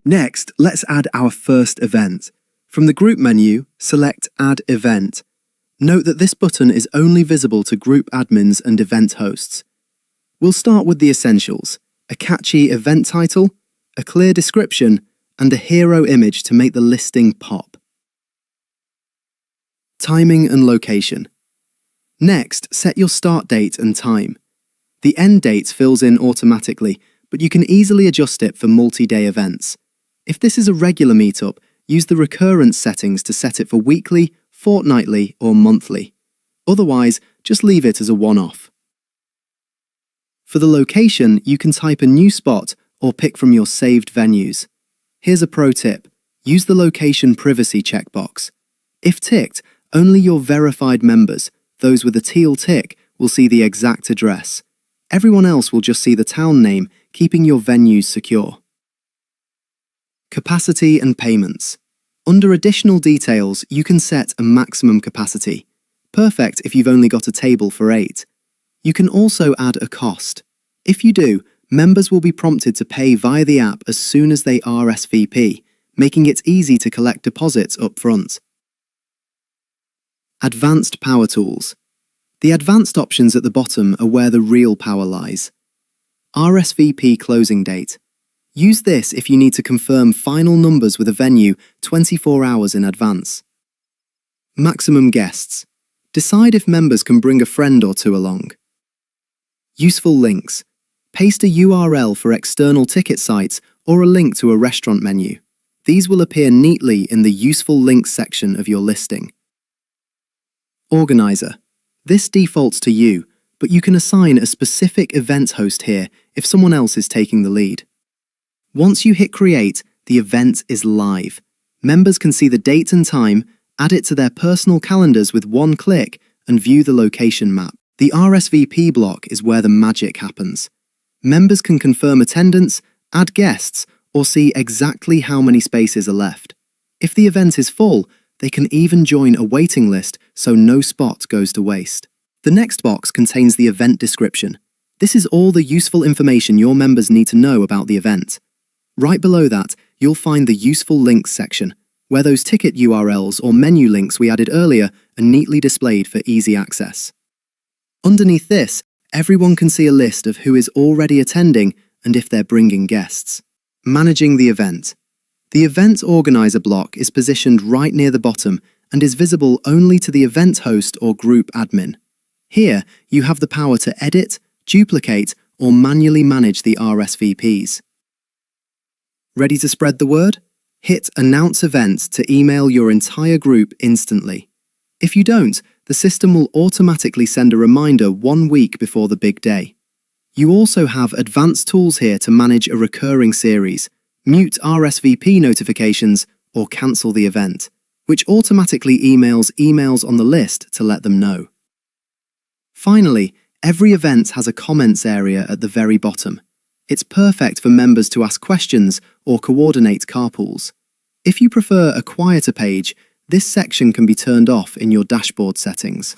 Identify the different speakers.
Speaker 1: Next, let's add our first event. From the group menu, select Add Event. Note that this button is only visible to group admins and event hosts. We'll start with the essentials: a catchy event title, a clear description, and a hero image to make the listing pop. Timing and location. Next, set your start date and time. The end date fills in automatically, but you can easily adjust it for multi-day events. If this is a regular meetup, use the recurrence settings to set it for weekly, fortnightly, or monthly. Otherwise, just leave it as a one-off. For the location, you can type a new spot or pick from your saved venues. Here's a pro tip: use the location privacy checkbox. If ticked, only your verified members, those with a teal tick, will see the exact address. Everyone else will just see the town name, keeping your venues secure. Capacity and payments. Under additional details, you can set a maximum capacity. Perfect if you've only got a table for 8. You can also add a cost. If you do, members will be prompted to pay via the app as soon as they RSVP, making it easy to collect deposits up front. Advanced power tools. The advanced options at the bottom are where the real power lies. RSVP closing date. Use this if you need to confirm final numbers with a venue 24 hours in advance. Maximum guests. Decide if members can bring a friend or two along. Useful links. Paste a URL for external ticket sites or a link to a restaurant menu. These will appear neatly in the Useful Links section of your listing. Organizer. This defaults to you, but you can assign a specific event host here if someone else is taking the lead. Once you hit Create, the event is live. Members can see the date and time, add it to their personal calendars with one click, and view the location map. The RSVP block is where the magic happens. Members can confirm attendance, add guests, or see exactly how many spaces are left. If the event is full, they can even join a waiting list so no spot goes to waste. The next box contains the event description. This is all the useful information your members need to know about the event. Right below that, you'll find the Useful Links section, where those ticket URLs or menu links we added earlier are neatly displayed for easy access. Underneath this, everyone can see a list of who is already attending and if they're bringing guests. Managing the event. The Event Organizer block is positioned right near the bottom and is visible only to the event host or group admin. Here, you have the power to edit, duplicate, or manually manage the RSVPs. Ready to spread the word? Hit Announce Event to email your entire group instantly. If you don't, the system will automatically send a reminder 1 week before the big day. You also have advanced tools here to manage a recurring series, mute RSVP notifications, or cancel the event, which automatically emails on the list to let them know. Finally, every event has a comments area at the very bottom. It's perfect for members to ask questions or coordinate carpools. If you prefer a quieter page, this section can be turned off in your dashboard settings.